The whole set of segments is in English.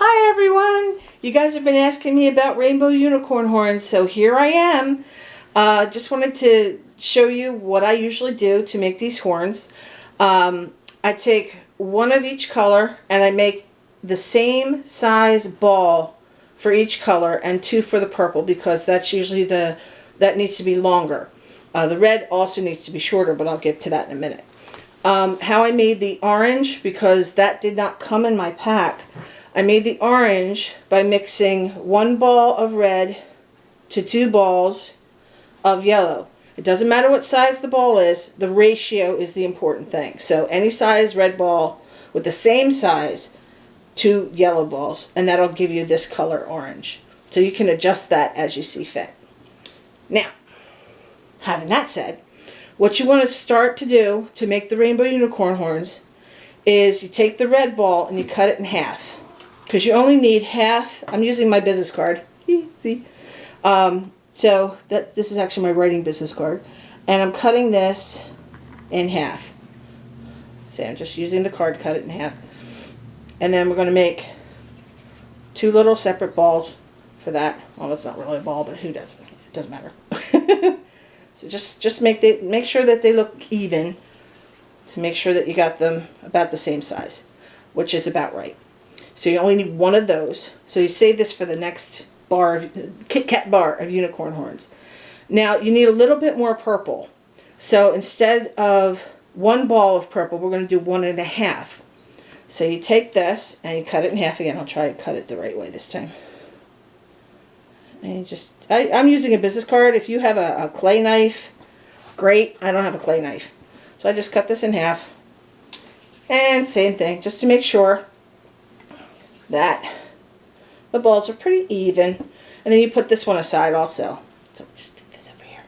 Hi everyone! You guys have been asking me about rainbow unicorn horns, so here I am. Just wanted to show you what I usually do to make these horns. I take one of each color and I make the same size ball for each color and two for the purple because that's usually that needs to be longer. The red also needs to be shorter, but I'll get to that in a minute. How I made the orange, because that did not come in my pack. I made the orange by mixing one ball of red to two balls of yellow. It doesn't matter what size the ball is, the ratio is the important thing. So any size red ball with the same size, two yellow balls, and that'll give you this color orange. So you can adjust that as you see fit. Now, having that said, what you want to start to do to make the rainbow unicorn horns is you take the red ball and you cut it in half. Because you only need half. I'm using my business card. See? So this is actually my writing business card. And I'm cutting this in half. See, I'm just using the card, cut it in half. And then we're going to make two little separate balls for that. Well, that's not really a ball, but who doesn't? It doesn't matter. So just make sure that they look even, to make sure that you got them about the same size, which is about right. So you only need one of those. So you save this for the next bar of Kit Kat bar of unicorn horns. Now you need a little bit more purple. So instead of one ball of purple, we're going to do 1.5. So you take this and you cut it in half again. I'll try to cut it the right way this time. And you just, I'm using a business card. If you have a clay knife, great. I don't have a clay knife. So I just cut this in half. And same thing, just to make sure that the balls are pretty even. And then you put this one aside also. So just stick this over here.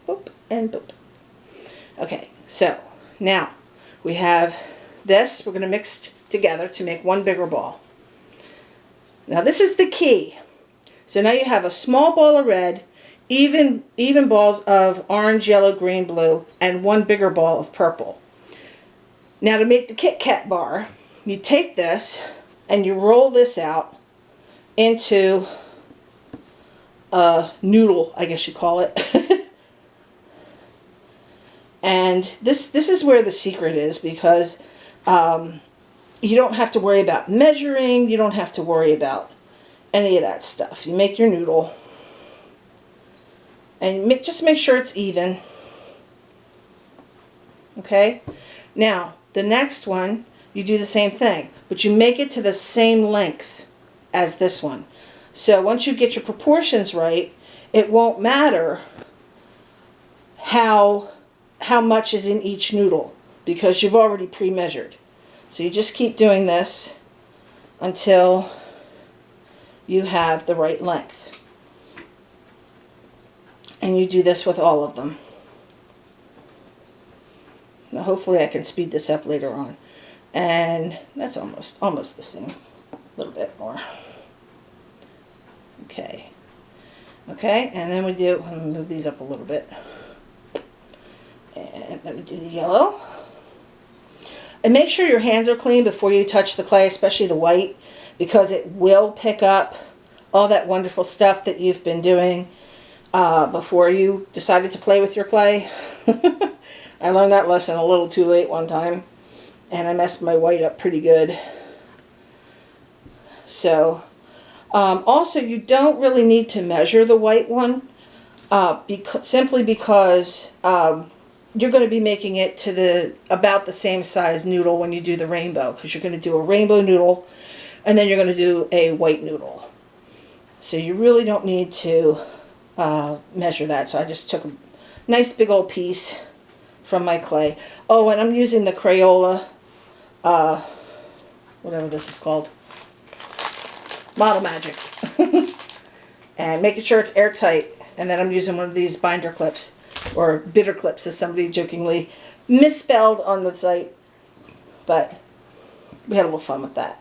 Boop and boop. Okay, so now we have this. We're going to mix together to make one bigger ball. Now this is the key. So now you have a small ball of red, even balls of orange, yellow, green, blue, and one bigger ball of purple. Now to make the Kit Kat bar, you take this and you roll this out into a noodle, I guess you call it. And this is where the secret is, because you don't have to worry about measuring, you don't have to worry about any of that stuff. You make your noodle and just make sure it's even. Okay? Now, the next one, you do the same thing, but you make it to the same length as this one. So once you get your proportions right, it won't matter how much is in each noodle, because you've already pre-measured. So you just keep doing this until you have the right length. And you do this with all of them. Now hopefully I can speed this up later on. And that's almost the same. A little bit more. Okay. Okay, and then let me move these up a little bit. And let me do the yellow. And make sure your hands are clean before you touch the clay, especially the white, because it will pick up all that wonderful stuff that you've been doing before you decided to play with your clay. I learned that lesson a little too late one time, and I messed my white up pretty good. So, also you don't really need to measure the white one, simply because you're going to be making it to about the same size noodle when you do the rainbow, because you're going to do a rainbow noodle and then you're going to do a white noodle. So you really don't need to measure that. So I just took a nice big old piece from my clay. Oh, and I'm using the Crayola, whatever this is called, Model Magic. And making sure it's airtight. And then I'm using one of these binder clips, or bitter clips, as somebody jokingly misspelled on the site. But we had a little fun with that.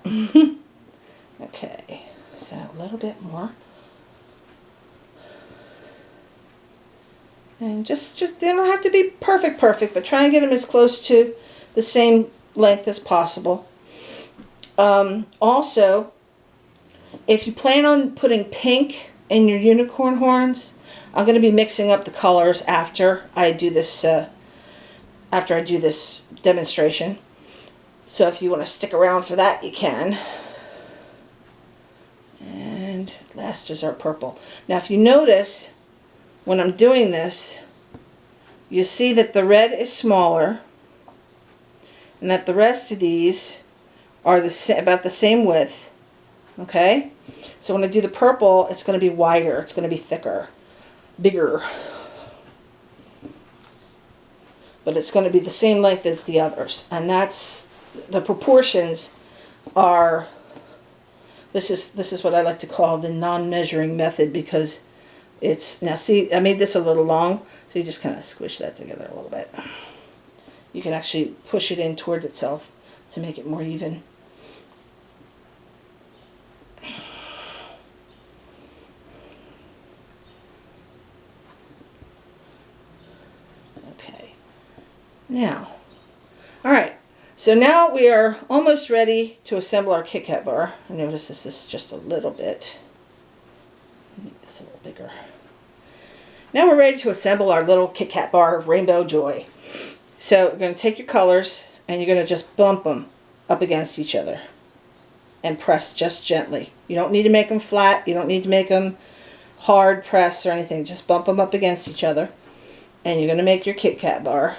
Okay, so a little bit more. And just they don't have to be perfect, but try and get them as close to the same length as possible. Also, If you plan on putting pink in your unicorn horns, I'm going to be mixing up the colors after I do this demonstration. So if you want to stick around for that, you can. And last is our purple. Now if you notice, when I'm doing this, you see that the red is smaller and that the rest of these are about the same width. Okay? So when I do the purple, it's going to be wider. It's going to be thicker. Bigger. But it's going to be the same length as the others. And that's, the proportions are, this is what I like to call the non-measuring method, because it's, now see, I made this a little long, so you just kind of squish that together a little bit. You can actually push it in towards itself to make it more even. Okay. Now, all right. So now we are almost ready to assemble our Kit Kat bar. I notice this is just a little bit. Make this a little bigger. Now we're ready to assemble our little Kit Kat bar of Rainbow Joy. So you're going to take your colors and you're going to just bump them up against each other and press just gently. You don't need to make them flat. You don't need to make them hard press or anything. Just bump them up against each other. And you're going to make your Kit Kat bar.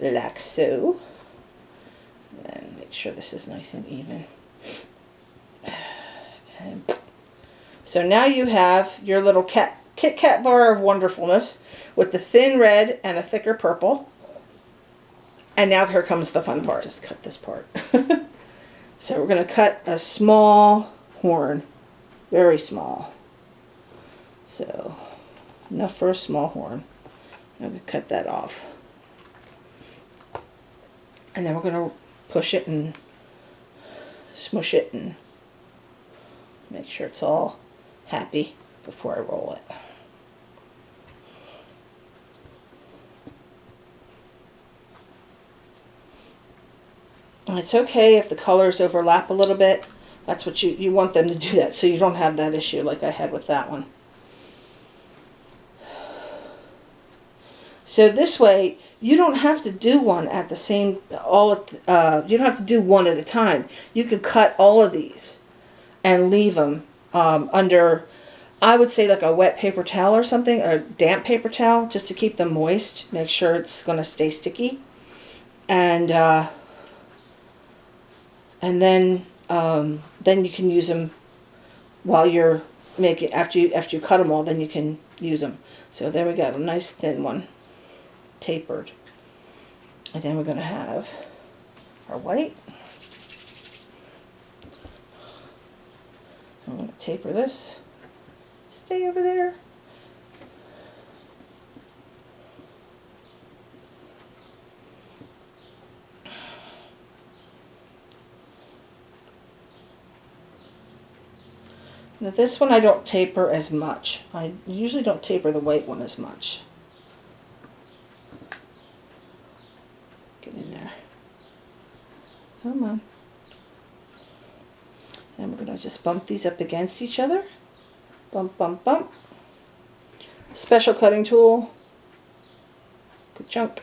Like so. And make sure this is nice and even. And so now you have your little Kit Kat bar of wonderfulness with the thin red and a thicker purple. And now here comes the fun part. Just cut this part. So we're going to cut a small horn. Very small. So enough for a small horn. I'm going to cut that off. And then we're going to push it and smush it and make sure it's all happy before I roll it. And it's okay if the colors overlap a little bit. That's what you want them to do, that so you don't have that issue like I had with that one. So this way, you don't have to do one at the same, you don't have to do one at a time. You could cut all of these and leave them under, I would say like a wet paper towel or something, a damp paper towel, just to keep them moist. Make sure it's going to stay sticky. And then you can use them while you're making, after you cut them all, then you can use them. So there we go, a nice thin one. Tapered. And then we're going to have our white. I'm going to taper this. Stay over there. Now this one I don't taper as much. I usually don't taper the white one as much. Get in there. Come on. And we're going to just bump these up against each other. Bump, bump, bump. Special cutting tool. Good chunk.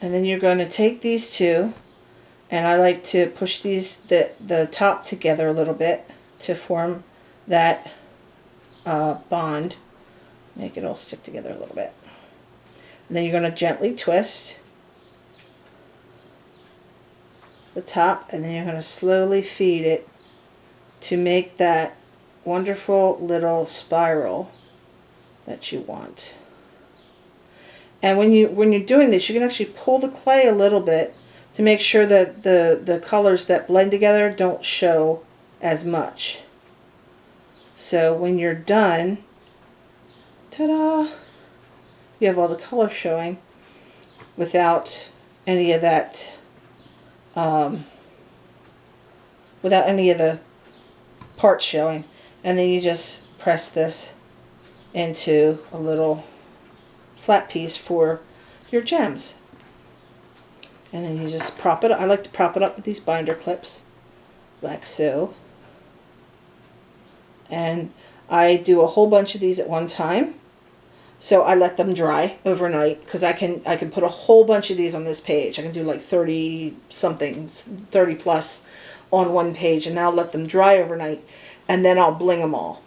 And then you're going to take these two, and I like to push these the top together a little bit to form that bond. Make it all stick together a little bit. And then you're going to gently twist the top, and then you're going to slowly feed it to make that wonderful little spiral that you want. And when you're doing this, you can actually pull the clay a little bit to make sure that the colors that blend together don't show as much. So when you're done, ta-da! You have all the colors showing without any of that, without any of the parts showing. And then you just press this into a little flat piece for your gems. And then you just prop it up. I like to prop it up with these binder clips, like so. And I do a whole bunch of these at one time. So I let them dry overnight because I can put a whole bunch of these on this page. I can do like 30 something, 30 plus on one page, and then I'll let them dry overnight, and then I'll bling them all.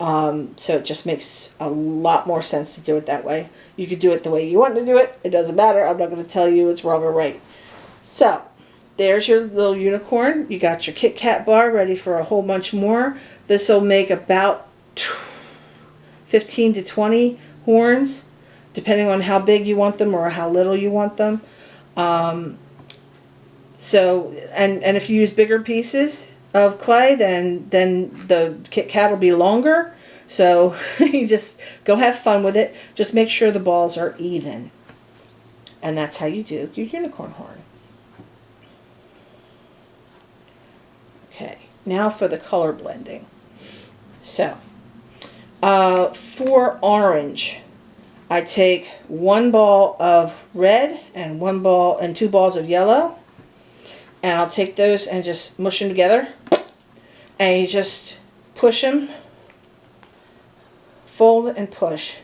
So it just makes a lot more sense to do it that way. You could do it the way you want to do it. It doesn't matter. I'm not going to tell you it's wrong or right. So there's your little unicorn. You got your Kit Kat bar ready for a whole bunch more. This will make about 15 to 20 horns, depending on how big you want them or how little you want them. So, and if you use bigger pieces of clay, then the Kit Kat will be longer. So you just go have fun with it. Just make sure the balls are even. And that's how you do your unicorn horn. Okay, now for the color blending. So, for orange, I take one ball of red and two balls of yellow. And I'll take those and just mush them together. And you just push them. Fold and push.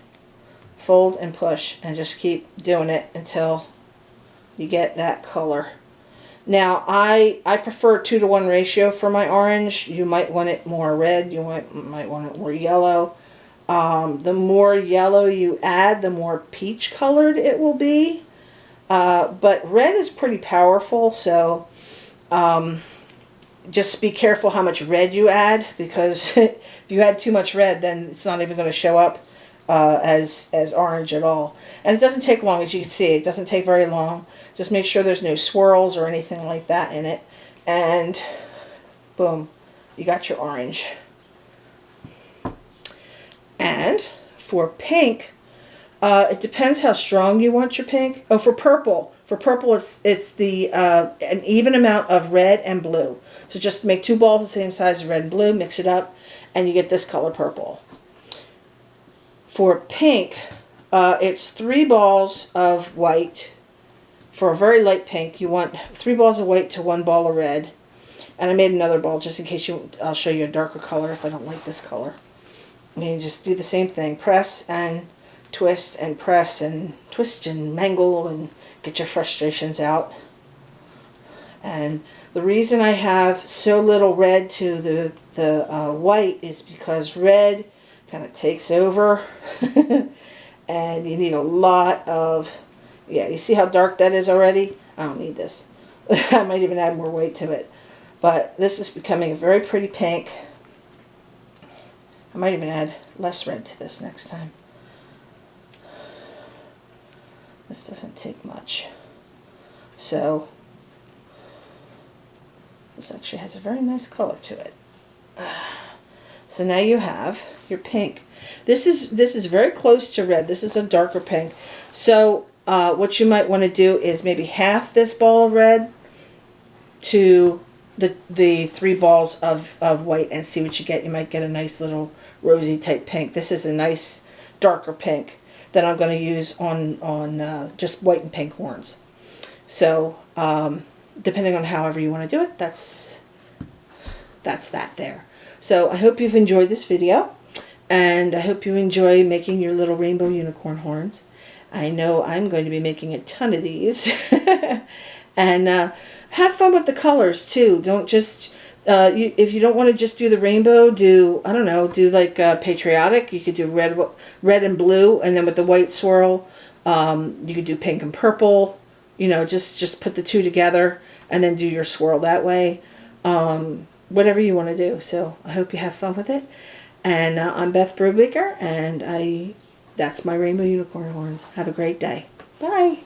Fold and push. And just keep doing it until you get that color. Now, I prefer 2-to-1 ratio for my orange. You might want it more red. You might want it more yellow. The more yellow you add, the more peach colored it will be. But red is pretty powerful, so just be careful how much red you add, because if you add too much red, then it's not even going to show up as orange at all. And it doesn't take long, as you can see. It doesn't take very long. Just make sure there's no swirls or anything like that in it. And boom, you got your orange. And for pink, it depends how strong you want your pink. Oh, for purple. For purple, it's the an even amount of red and blue. So just make 2 balls the same size as red and blue, mix it up, and you get this color purple. For pink, it's 3 balls of white. For a very light pink, you want 3 balls of white to 1 ball of red. And I made another ball just in case I'll show you a darker color if I don't like this color. And you just do the same thing. Press and twist and press and twist and mangle and get your frustrations out. And the reason I have so little red to the white is because red kind of takes over. And you need a lot of, yeah, you see how dark that is already? I don't need this. I might even add more weight to it. But this is becoming a very pretty pink. I might even add less red to this next time. This doesn't take much. So, this actually has a very nice color to it. So now you have your pink. This is very close to red. This is a darker pink. So what you might want to do is maybe half this ball of red to the 3 balls of white and see what you get. You might get a nice little rosy type pink. This is a nice darker pink that I'm going to use on just white and pink horns. So depending on however you want to do it, that's that there. So I hope you've enjoyed this video, and I hope you enjoy making your little rainbow unicorn horns. I know I'm going to be making a ton of these. And have fun with the colors too. Don't just if you don't want to just do the rainbow, do, I don't know, do like patriotic. You could do red and blue, and then with the white swirl, you could do pink and purple. You know, just put the 2 together and then do your swirl that way. Whatever you want to do. So I hope you have fun with it. And I'm Beth Brubaker, and that's my rainbow unicorn horns. Have a great day. Bye.